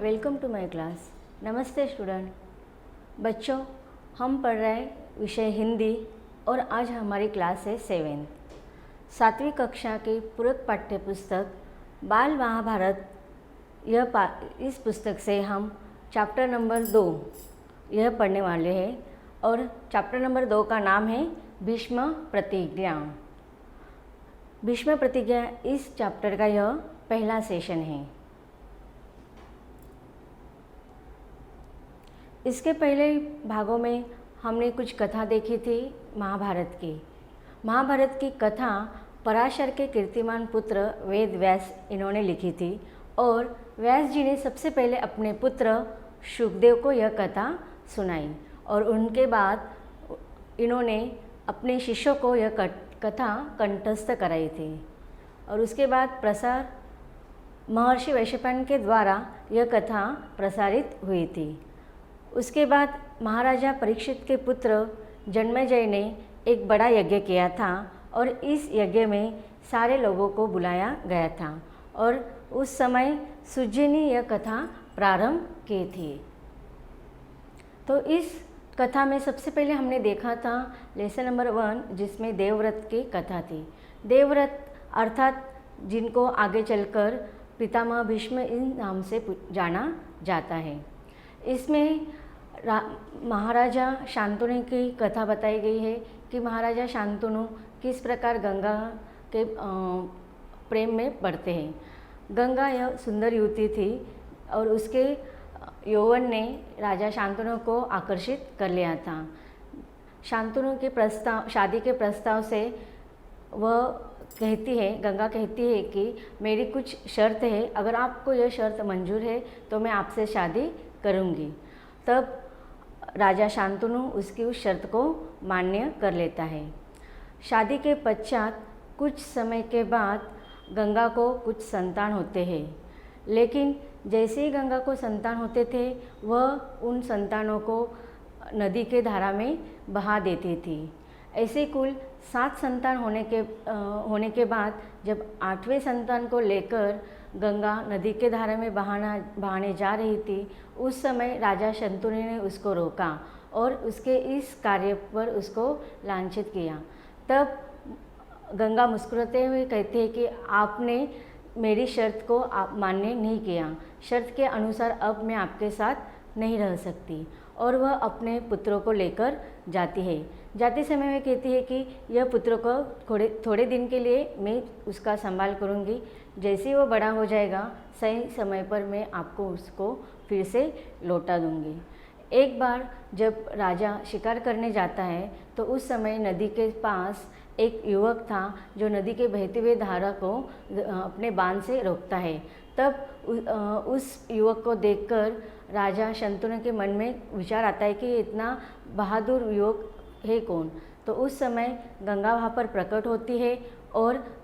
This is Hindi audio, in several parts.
Welcome to my class. नमस्ते स्टूडेंट। बच्चों, हम पढ़ रहे विषय हिंदी और आज हमारी क्लास है 7वीं कक्षा की पूरक पाठ्य पुस्तक बाल महाभारत। इस पुस्तक से हम चैप्टर नंबर 2 यह पढ़ने वाले हैं और चैप्टर नंबर 2 का नाम है भीष्म प्रतिज्ञा। भीष्म प्रतिज्ञा इस चैप्टर का यह पहला सेशन है। इसके पहले भागों में हमने कुछ कथा देखी थी महाभारत की कथा पराशर के कीर्तिमान पुत्र वेद व्यास इन्होंने लिखी थी और व्यास जी ने सबसे पहले अपने पुत्र शुकदेव को यह कथा सुनाई और उनके बाद इन्होंने अपने शिष्यों को यह कथा कंठस्थ कराई थी और उसके बाद प्रसार महर्षि वैशंपायन के द्वारा यह कथा प्रसारित हुई थी। उसके बाद महाराजा परीक्षित के पुत्र जन्मेजय ने एक बड़ा यज्ञ किया था और इस यज्ञ में सारे लोगों को बुलाया गया था और उस समय सुज्जी ने यह कथा प्रारंभ की थी। तो इस कथा में सबसे पहले हमने देखा था लेसन नंबर 1 जिसमें देवव्रत की कथा थी। देवव्रत अर्थात जिनको आगे चलकर पितामह भीष्म इन नाम से जाना जाता है। इसमें महाराजा शांतनु की कथा बताई गई है कि महाराजा शांतनु किस प्रकार गंगा के प्रेम में पड़ते हैं। गंगा यह सुंदर युवती थी और उसके यौवन ने राजा शांतनु को आकर्षित कर लिया था। शांतनु के शादी के प्रस्ताव से वह गंगा कहती है कि मेरी कुछ शर्त है, अगर आपको यह शर्त मंजूर है तो मैं आपसे शादी करूँगी। तब राजा शांतनु उसकी उस शर्त को मान्य कर लेता है। शादी के पश्चात कुछ समय के बाद गंगा को कुछ संतान होते हैं, लेकिन जैसे ही गंगा को संतान होते थे वह उन संतानों को नदी के धारा में बहा देती थी। ऐसे कुल 7 संतान होने के बाद जब 8वें संतान को लेकर गंगा नदी के धारा में बहाने जा रही थी, उस समय राजा शंतनु ने उसको रोका और उसके इस कार्य पर उसको लांछित किया। तब गंगा मुस्कुराते हुए कहती है कि आपने मेरी शर्त को मान्य नहीं किया, शर्त के अनुसार अब मैं आपके साथ नहीं रह सकती। और वह अपने पुत्रों को लेकर जाती है। जाते समय वह कहती है कि यह पुत्र को थोड़े दिन के लिए मैं उसका संभाल करूँगी, जैसे ही वो बड़ा हो जाएगा सही समय पर मैं आपको उसको फिर से लौटा दूँगी। एक बार जब राजा शिकार करने जाता है तो उस समय नदी के पास एक युवक था जो नदी के बहते हुए धारा को अपने बाण से रोकता है। तब उस युवक को देखकर राजा शंतनु के मन में विचार आता है कि इतना बहादुर युवक है कौन। तो उस समय गंगा वहाँ पर प्रकट होती है और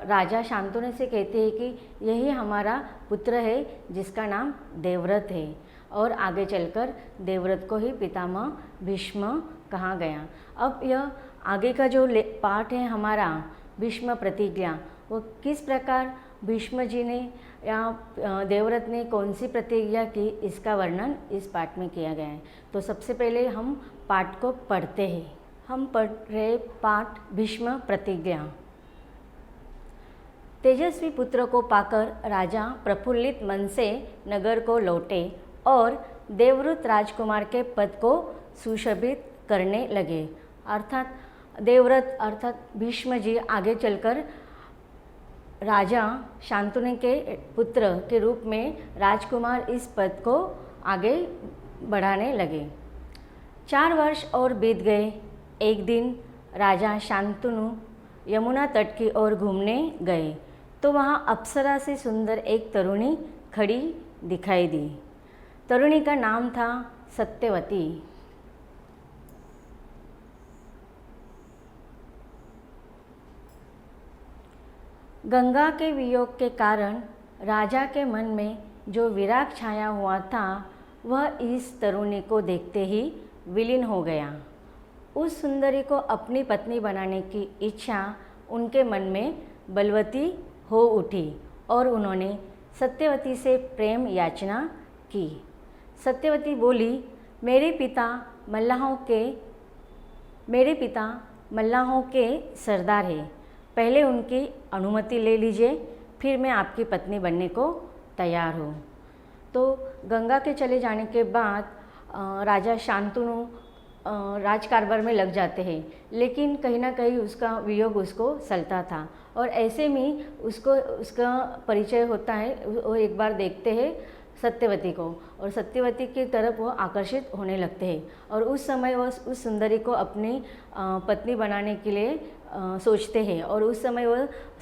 राजा शांतनु से कहते हैं कि यही हमारा पुत्र है जिसका नाम देवव्रत है और आगे चलकर देवव्रत को ही पितामह भीष्म कहा गया। अब यह आगे का जो पाठ है हमारा भीष्म प्रतिज्ञा, वो किस प्रकार भीष्म जी ने या देवव्रत ने कौन सी प्रतिज्ञा की, इसका वर्णन इस पाठ में किया गया है। तो सबसे पहले हम पाठ को पढ़ते हैं। हम पढ़ रहे पाठ भीष्म प्रतिज्ञा। तेजस्वी पुत्र को पाकर राजा प्रफुल्लित मन से नगर को लौटे और देवव्रत राजकुमार के पद को सुशोभित करने लगे। अर्थात देवव्रत अर्थात भीष्म जी आगे चलकर राजा शांतनु के पुत्र के रूप में राजकुमार इस पद को आगे बढ़ाने लगे। 4 वर्ष और बीत गए। एक दिन राजा शांतनु यमुना तट की ओर घूमने गए तो वहाँ अप्सरा से सुंदर एक तरुणी खड़ी दिखाई दी। तरुणी का नाम था सत्यवती। गंगा के वियोग के कारण राजा के मन में जो विराग छाया हुआ था वह इस तरुणी को देखते ही विलीन हो गया। उस सुंदरी को अपनी पत्नी बनाने की इच्छा उनके मन में बलवती हो उठी और उन्होंने सत्यवती से प्रेम याचना की। सत्यवती बोली, मेरे पिता मल्लाहों के सरदार हैं, पहले उनकी अनुमति ले लीजिए, फिर मैं आपकी पत्नी बनने को तैयार हूँ। तो गंगा के चले जाने के बाद राजा शांतनु राजकारभार में लग जाते हैं, लेकिन कहीं ना कहीं उसका वियोग उसको सलता था और ऐसे में उसका परिचय होता है। वो एक बार देखते हैं सत्यवती को और सत्यवती की तरफ वो आकर्षित होने लगते हैं और उस समय वो उस सुंदरी को अपनी पत्नी बनाने के लिए सोचते हैं और उस समय वो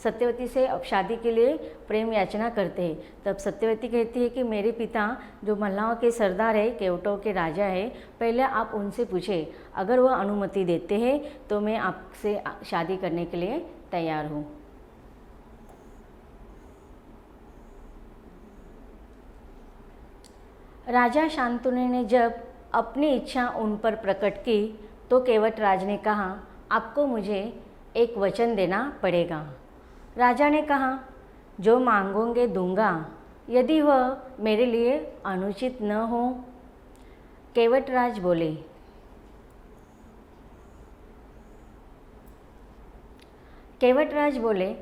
सत्यवती से अब शादी के लिए प्रेम याचना करते हैं। तब सत्यवती कहती है कि मेरे पिता जो मल्लाहों के सरदार है, केवटों के राजा है, पहले आप उनसे पूछे, अगर वो अनुमति देते हैं तो मैं आपसे शादी करने के लिए तैयार हूँ। राजा शांतनु ने जब अपनी इच्छा उन पर प्रकट की तो केवटराज ने कहा, आपको मुझे एक वचन देना पड़ेगा। राजा ने कहा, जो मांगोगे दूंगा, यदि वह मेरे लिए अनुचित न हो। केवटराज बोले,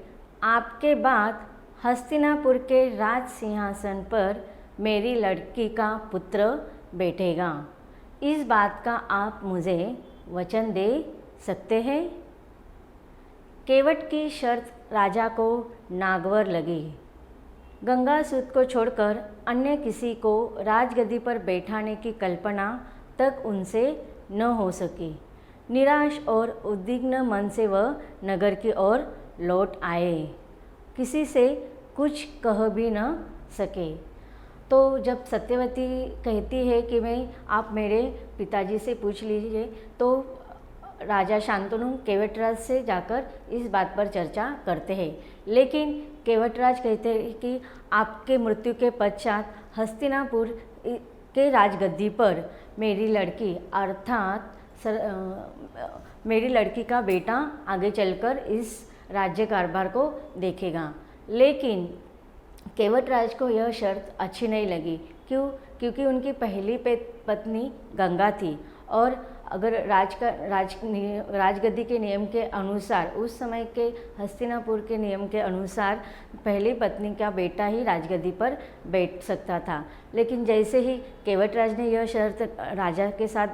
आपके बाद हस्तिनापुर के राज सिंहासन पर मेरी लड़की का पुत्र बैठेगा। इस बात का आप मुझे वचन दे सकते हैं? केवट की शर्त राजा को नागवार लगी। गंगासूत को छोड़कर अन्य किसी को राजगद्दी पर बैठाने की कल्पना तक उनसे न हो सकी। निराश और उद्विग्न मन से वह नगर की ओर लौट आए, किसी से कुछ कह भी न सके। तो जब सत्यवती कहती है कि आप मेरे पिताजी से पूछ लीजिए, तो राजा शांतनु केवटराज से जाकर इस बात पर चर्चा करते हैं, लेकिन केवटराज कहते हैं कि आपके मृत्यु के पश्चात हस्तिनापुर के राजगद्दी पर मेरी लड़की अर्थात मेरी लड़की का बेटा आगे चलकर इस राज्य कारभार को देखेगा। लेकिन केवटराज को यह शर्त अच्छी नहीं लगी। क्योंकि उनकी पहली पत्नी गंगा थी और अगर राजगद्दी के नियम के अनुसार, उस समय के हस्तिनापुर के नियम के अनुसार पहली पत्नी का बेटा ही राजगद्दी पर बैठ सकता था। लेकिन जैसे ही केवटराज ने यह शर्त राजा के साथ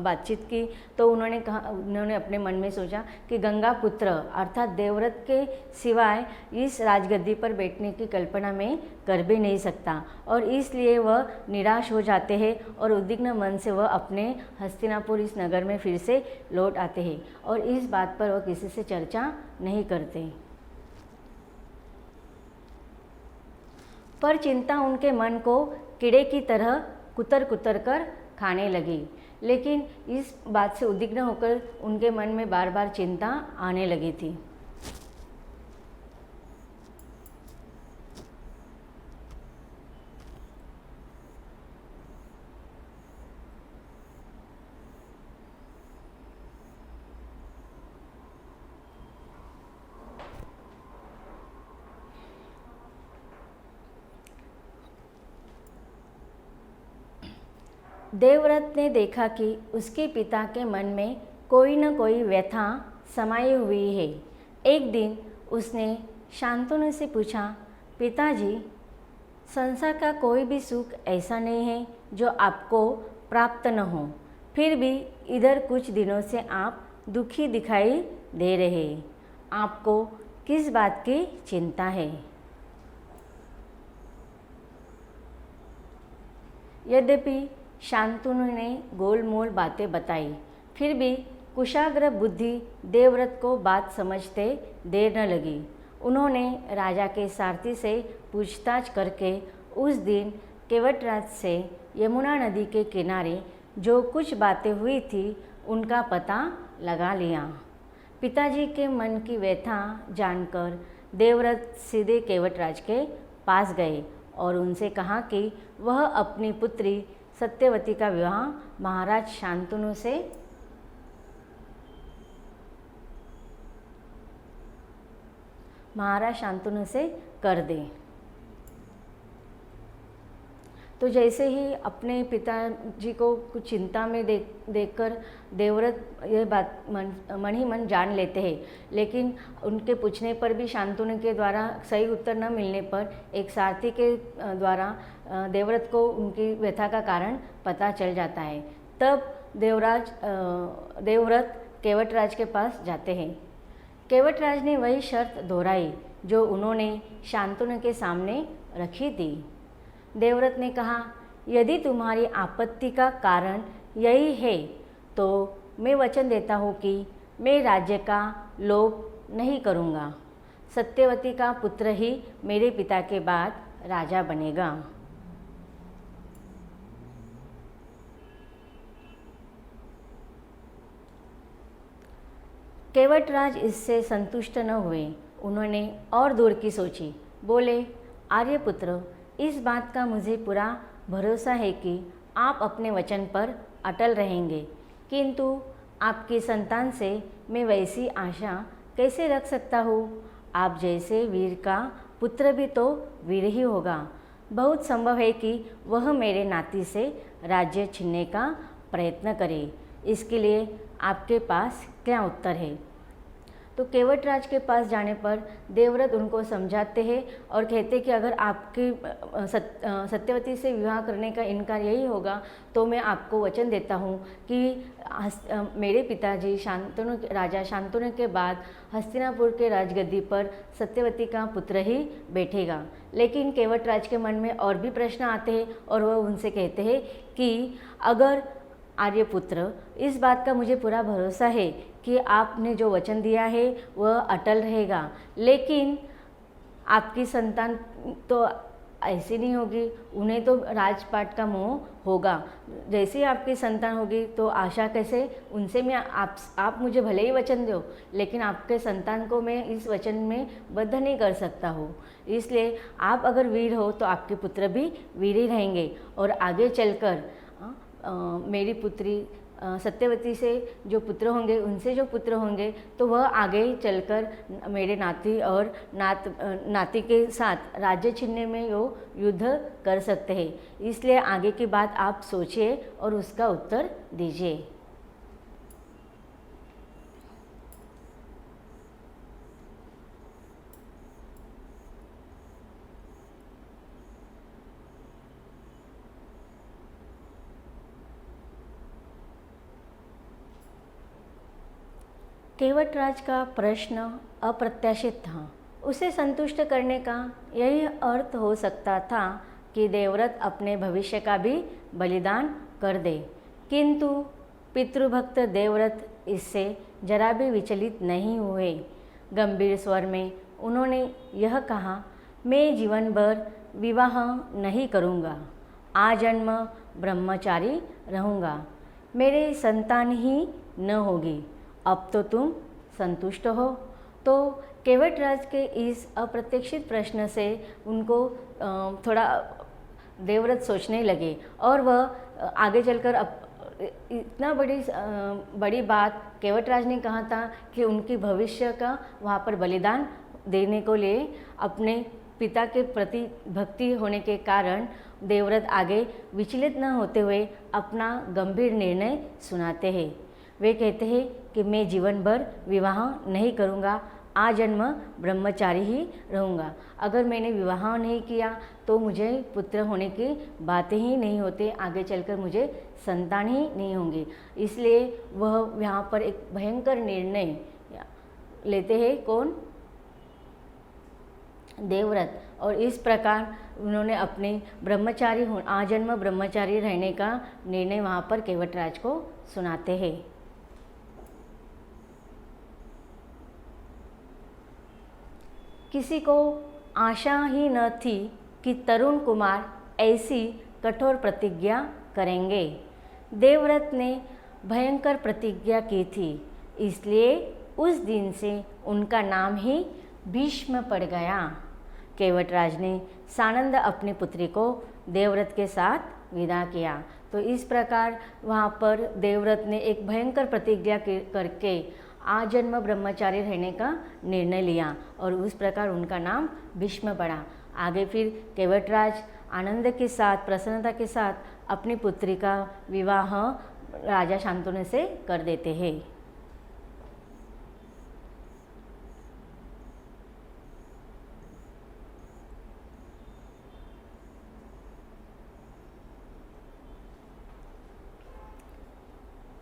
बातचीत की तो उन्होंने अपने मन में सोचा कि गंगा पुत्र अर्थात देवव्रत के सिवाय इस राजगद्दी पर बैठने की कल्पना मैं कर भी नहीं सकता, और इसलिए वह निराश हो जाते हैं और उद्विग्न मन से वह अपने हस्तिनापुर इस नगर में फिर से लौट आते हैं और इस बात पर वह किसी से चर्चा नहीं करते। पर चिंता उनके मन को कीड़े की तरह कुतर कुतर कर खाने लगी। लेकिन इस बात से उद्विग्न होकर उनके मन में बार बार चिंता आने लगी थी। देवव्रत ने देखा कि उसके पिता के मन में कोई न कोई व्यथा समाई हुई है। एक दिन उसने शांतनु से पूछा, पिताजी, संसार का कोई भी सुख ऐसा नहीं है जो आपको प्राप्त न हो, फिर भी इधर कुछ दिनों से आप दुखी दिखाई दे रहे हैं। आपको किस बात की चिंता है? यद्यपि शांतनु ने गोलमोल बातें बताई, फिर भी कुशाग्र बुद्धि देवव्रत को बात समझते देर न लगी। उन्होंने राजा के सारथी से पूछताछ करके उस दिन केवटराज से यमुना नदी के किनारे जो कुछ बातें हुई थी उनका पता लगा लिया। पिताजी के मन की व्यथा जानकर देवव्रत सीधे केवटराज के पास गए और उनसे कहा कि वह अपनी पुत्री सत्यवती का विवाह महाराज शांतनु से कर दे। तो जैसे ही अपने पिताजी को कुछ चिंता में देखकर देवव्रत यह बात मन ही मन जान लेते हैं, लेकिन उनके पूछने पर भी शांतनु के द्वारा सही उत्तर न मिलने पर एक सारथी के द्वारा देवव्रत को उनकी व्यथा का कारण पता चल जाता है। तब देवव्रत केवटराज के पास जाते हैं। केवटराज ने वही शर्त दोहराई जो उन्होंने शांतनु के सामने रखी थी। देवव्रत ने कहा, यदि तुम्हारी आपत्ति का कारण यही है तो मैं वचन देता हूँ कि मैं राज्य का लोभ नहीं करूँगा। सत्यवती का पुत्र ही मेरे पिता के बाद राजा बनेगा। केवटराज इससे संतुष्ट न हुए। उन्होंने और दूर की सोची। बोले, आर्यपुत्र, इस बात का मुझे पूरा भरोसा है कि आप अपने वचन पर अटल रहेंगे, किंतु आपकी संतान से मैं वैसी आशा कैसे रख सकता हूँ? आप जैसे वीर का पुत्र भी तो वीर ही होगा। बहुत संभव है कि वह मेरे नाती से राज्य छीनने का प्रयत्न करे। इसके लिए आपके पास क्या उत्तर है? तो केवटराज के पास जाने पर देवव्रत उनको समझाते हैं और कहते कि अगर आपकी सत्यवती से विवाह करने का इनकार यही होगा तो मैं आपको वचन देता हूँ कि मेरे पिताजी राजा शांतनु के बाद हस्तिनापुर के राजगद्दी पर सत्यवती का पुत्र ही बैठेगा। लेकिन केवटराज के मन में और भी प्रश्न आते हैं और वह उनसे कहते हैं कि अगर आर्यपुत्र, इस बात का मुझे पूरा भरोसा है कि आपने जो वचन दिया है वह अटल रहेगा, लेकिन आपकी संतान तो ऐसी नहीं होगी, उन्हें तो राजपाट का मोह होगा। जैसे ही आपकी संतान होगी तो आशा कैसे उनसे मैं आप मुझे भले ही वचन दो, लेकिन आपके संतान को मैं इस वचन में बद्ध नहीं कर सकता हूँ। इसलिए आप अगर वीर हो तो आपके पुत्र भी वीर ही रहेंगे और आगे चलकर मेरी पुत्री सत्यवती से जो पुत्र होंगे, उनसे जो पुत्र होंगे, तो वह आगे चलकर मेरे नाती और नाती के साथ राज्य छीनने में वो युद्ध कर सकते हैं। इसलिए आगे की बात आप सोचिए और उसका उत्तर दीजिए। केवटराज का प्रश्न अप्रत्याशित था। उसे संतुष्ट करने का यही अर्थ हो सकता था कि देवव्रत अपने भविष्य का भी बलिदान कर दे, किंतु पितृभक्त देवव्रत इससे जरा भी विचलित नहीं हुए। गंभीर स्वर में उन्होंने यह कहा, मैं जीवन भर विवाह नहीं करूँगा, आजन्म ब्रह्मचारी रहूँगा, मेरे संतान ही न होगी। अब तो तुम संतुष्ट हो? तो केवटराज के इस अप्रत्याशित प्रश्न से उनको थोड़ा देवव्रत सोचने लगे और वह आगे चलकर इतना बड़ी बात केवटराज ने कहा था कि उनकी भविष्य का वहाँ पर बलिदान देने को लिए अपने पिता के प्रति भक्ति होने के कारण देवव्रत आगे विचलित न होते हुए अपना गंभीर निर्णय सुनाते हैं। वे कहते हैं कि मैं जीवन भर विवाह नहीं करूँगा, आजन्म ब्रह्मचारी ही रहूँगा। अगर मैंने विवाह नहीं किया तो मुझे पुत्र होने की बातें ही नहीं होते, आगे चलकर मुझे संतान ही नहीं होंगी। इसलिए वह यहाँ पर एक भयंकर निर्णय लेते हैं। कौन? देवव्रत। और इस प्रकार उन्होंने अपने आजन्म ब्रह्मचारी रहने का निर्णय वहाँ पर केवटराज को सुनाते हैं। किसी को आशा ही न थी कि तरुण कुमार ऐसी कठोर प्रतिज्ञा करेंगे। देवव्रत ने भयंकर प्रतिज्ञा की थी, इसलिए उस दिन से उनका नाम ही भीष्म पड़ गया। केवटराज ने सानंद अपनी पुत्री को देवव्रत के साथ विदा किया। तो इस प्रकार वहाँ पर देवव्रत ने एक भयंकर प्रतिज्ञा करके आजन्म ब्रह्मचारी रहने का निर्णय लिया और उस प्रकार उनका नाम भीष्म पड़ा। आगे फिर केवटराज आनंद के साथ, प्रसन्नता के साथ अपनी पुत्री का विवाह राजा शांतनु से कर देते हैं।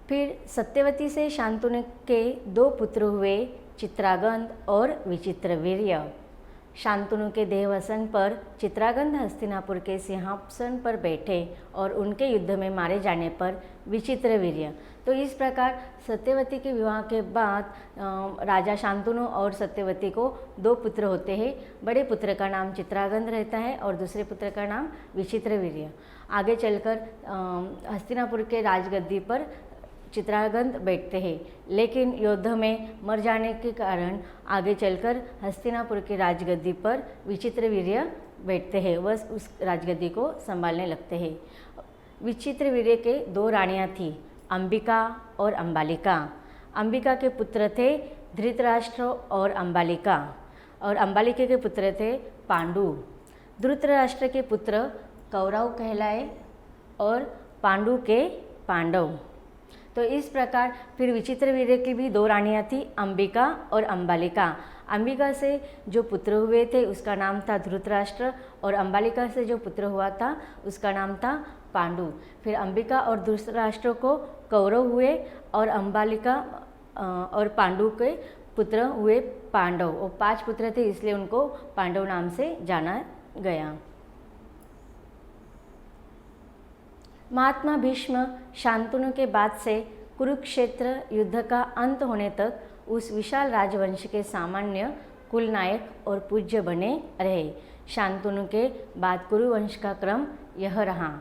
फिर सत्यवती से शांतनु के 2 पुत्र हुए, चित्रागंध और विचित्रवीर्य। शांतनु के देहावसान पर चित्रागंध हस्तिनापुर के सिंहासन पर बैठे और उनके युद्ध में मारे जाने पर विचित्रवीर्य। तो इस प्रकार सत्यवती के विवाह के बाद राजा शांतनु और सत्यवती को 2 पुत्र होते हैं। बड़े पुत्र का नाम चित्रागंध रहता है और दूसरे पुत्र का नाम विचित्रवीर्य। आगे चलकर हस्तिनापुर के राजगद्दी पर चित्रागंध बैठते हैं, लेकिन युद्ध में मर जाने के कारण आगे चलकर हस्तिनापुर के राजगद्दी पर विचित्रवीर्य बैठते हैं, वह उस राजगद्दी को संभालने लगते हैं। विचित्रवीर्य के 2 रानियां थी, अंबिका और अंबालिका। अंबिका के पुत्र थे धृतराष्ट्र और अंबालिका, और अंबालिका के पुत्र थे पांडु। धृतराष्ट्र के पुत्र कौरव कहलाए और पांडु के पांडव। तो इस प्रकार फिर विचित्रवीर्य की भी 2 रानियां थी, अंबिका और अंबालिका। अंबिका से जो पुत्र हुए थे उसका नाम था धृतराष्ट्र, और अंबालिका से जो पुत्र हुआ था उसका नाम था पांडु। फिर अंबिका और धृतराष्ट्र को कौरव हुए और अंबालिका और पांडु के पुत्र हुए पांडव। और 5 पुत्र थे, इसलिए उनको पांडव नाम से जाना गया। महात्मा भीष्म शांतनु के बाद से कुरुक्षेत्र युद्ध का अंत होने तक उस विशाल राजवंश के सामान्य कुलनायक और पूज्य बने रहे। शांतनु के बाद कुरुवंश का क्रम यह रहा।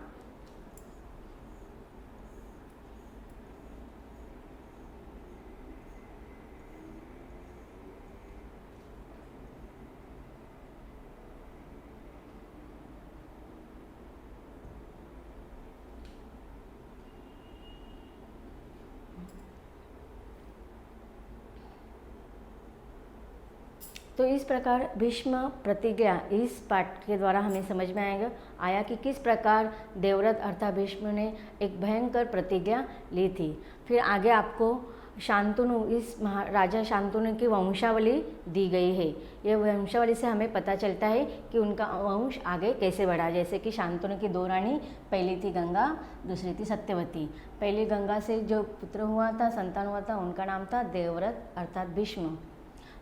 तो इस प्रकार भीष्म प्रतिज्ञा इस पाठ के द्वारा हमें समझ में आया कि किस प्रकार देवव्रत अर्थात भीष्म ने एक भयंकर प्रतिज्ञा ली थी। फिर आगे आपको शांतनु, इस राजा शांतनु की वंशावली दी गई है। यह वंशावली से हमें पता चलता है कि उनका वंश आगे कैसे बढ़ा। जैसे कि शांतनु की 2 रानी, पहली थी गंगा, दूसरी थी सत्यवती। पहले गंगा से जो पुत्र हुआ था, संतान हुआ था, उनका नाम था देवव्रत अर्थात भीष्म।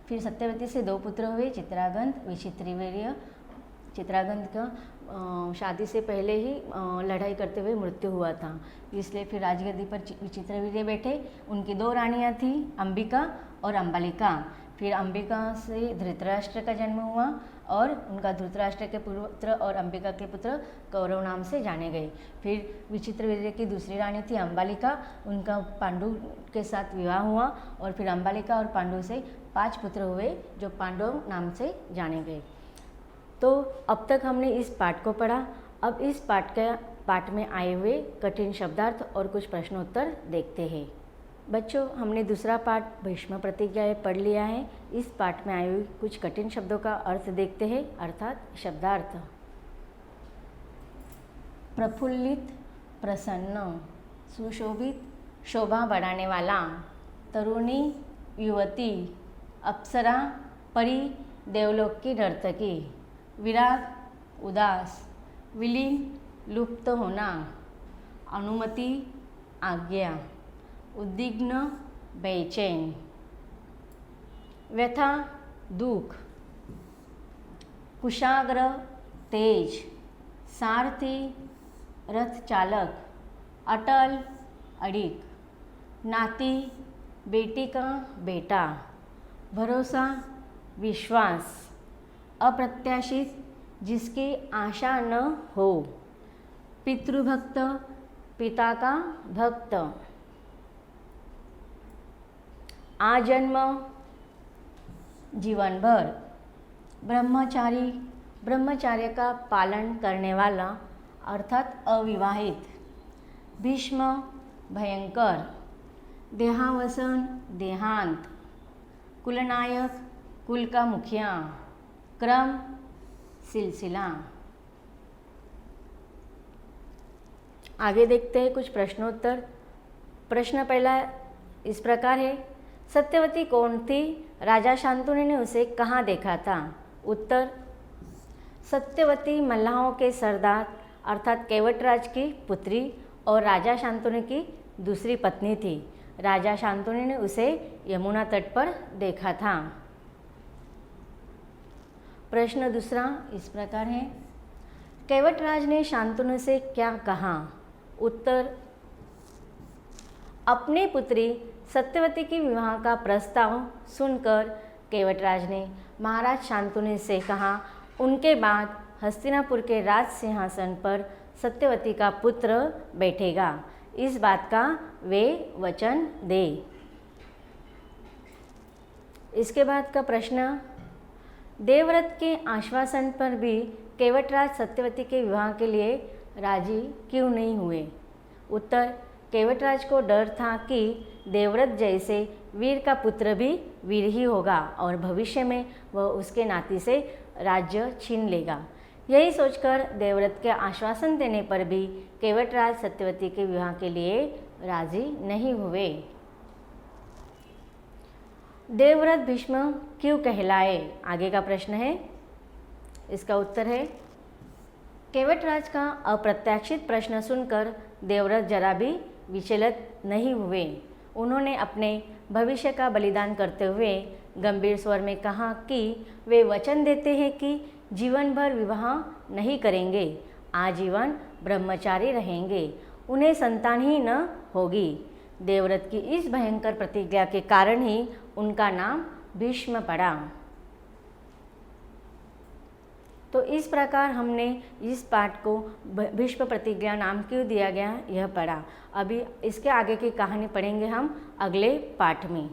फिर सत्यवती से 2 पुत्र हुए, चित्रागंध, विचित्रवीर्य। चित्रागंध का शादी से पहले ही लड़ाई करते हुए मृत्यु हुआ था, इसलिए फिर राजगद्दी पर विचित्रवीर्य बैठे। उनकी 2 रानियां थी, अंबिका और अंबालिका। फिर अंबिका से धृतराष्ट्र का जन्म हुआ और उनका धृतराष्ट्र के पुत्र और अंबिका के पुत्र कौरव नाम से जाने गए। फिर विचित्रवीर्य की दूसरी रानी थी अंबालिका, उनका पांडु के साथ विवाह हुआ और फिर अंबालिका और पांडु से 5 पुत्र हुए जो पांडव नाम से जाने गए। तो अब तक हमने इस पाठ को पढ़ा। अब इस पाठ में आए हुए कठिन शब्दार्थ और कुछ प्रश्नोत्तर देखते हैं। बच्चों, हमने दूसरा पाठ भीष्म प्रतिज्ञाएं पढ़ लिया है। इस पाठ में आए हुए कुछ कठिन शब्दों का अर्थ देखते हैं, अर्थात शब्दार्थ। प्रफुल्लित, प्रसन्न, सुशोभित, शोभा बढ़ाने वाला, तरुणी, युवती, अप्सरा, परी, देवलोक की नर्तकी, विराग, उदास, विलीन, लुप्त होना, अनुमति, आज्ञा, उद्विग्न, बेचैन, व्यथा, दुख, कुशाग्र, तेज, सारथी, रथ चालक, अटल, अड़िग, नाती, बेटी का बेटा, भरोसा, विश्वास, अप्रत्याशित, जिसकी आशा न हो, पितृभक्त, पिता का भक्त, आजन्म, जीवन भर, ब्रह्मचारी, ब्रह्मचार्य का पालन करने वाला अर्थात अविवाहित, भीष्म, भयंकर, देहावसन, देहांत, कुलनायक, कुल का मुखिया, क्रम, सिलसिला। आगे देखते हैं कुछ प्रश्नोत्तर। प्रश्न पहला इस प्रकार है, सत्यवती कौन थी? राजा शांतनु ने उसे कहाँ देखा था? उत्तर, सत्यवती मल्लाहों के सरदार अर्थात केवटराज की पुत्री और राजा शांतनु की दूसरी पत्नी थी। राजा शांतनु ने उसे यमुना तट पर देखा था। प्रश्न दूसरा इस प्रकार है, केवटराज ने शांतनु से क्या कहा? उत्तर, अपनी पुत्री सत्यवती की विवाह का प्रस्ताव सुनकर केवटराज ने महाराज शांतनु से कहा, उनके बाद हस्तिनापुर के राज सिंहासन पर सत्यवती का पुत्र बैठेगा, इस बात का वे वचन दे। इसके बाद का प्रश्न, देवव्रत के आश्वासन पर भी केवटराज सत्यवती के विवाह के लिए राजी क्यों नहीं हुए? उत्तर, केवटराज को डर था कि देवव्रत जैसे वीर का पुत्र भी वीर ही होगा और भविष्य में वह उसके नाती से राज्य छीन लेगा। यही सोचकर देवव्रत के आश्वासन देने पर भी केवटराज सत्यवती के विवाह के लिए राजी नहीं हुए। देवव्रत भीष्म क्यों कहलाए? आगे का प्रश्न है, इसका उत्तर है, केवटराज का अप्रत्याशित प्रश्न सुनकर देवव्रत जरा भी विचलित नहीं हुए। उन्होंने अपने भविष्य का बलिदान करते हुए गंभीर स्वर में कहा कि वे वचन देते हैं कि जीवन भर विवाह नहीं करेंगे, आजीवन ब्रह्मचारी रहेंगे, उन्हें संतान ही न होगी। देवव्रत की इस भयंकर प्रतिज्ञा के कारण ही उनका नाम भीष्म पड़ा। तो इस प्रकार हमने इस पाठ को भीष्म प्रतिज्ञा नाम क्यों दिया गया यह पढ़ा। अभी इसके आगे की कहानी पढ़ेंगे हम अगले पाठ में।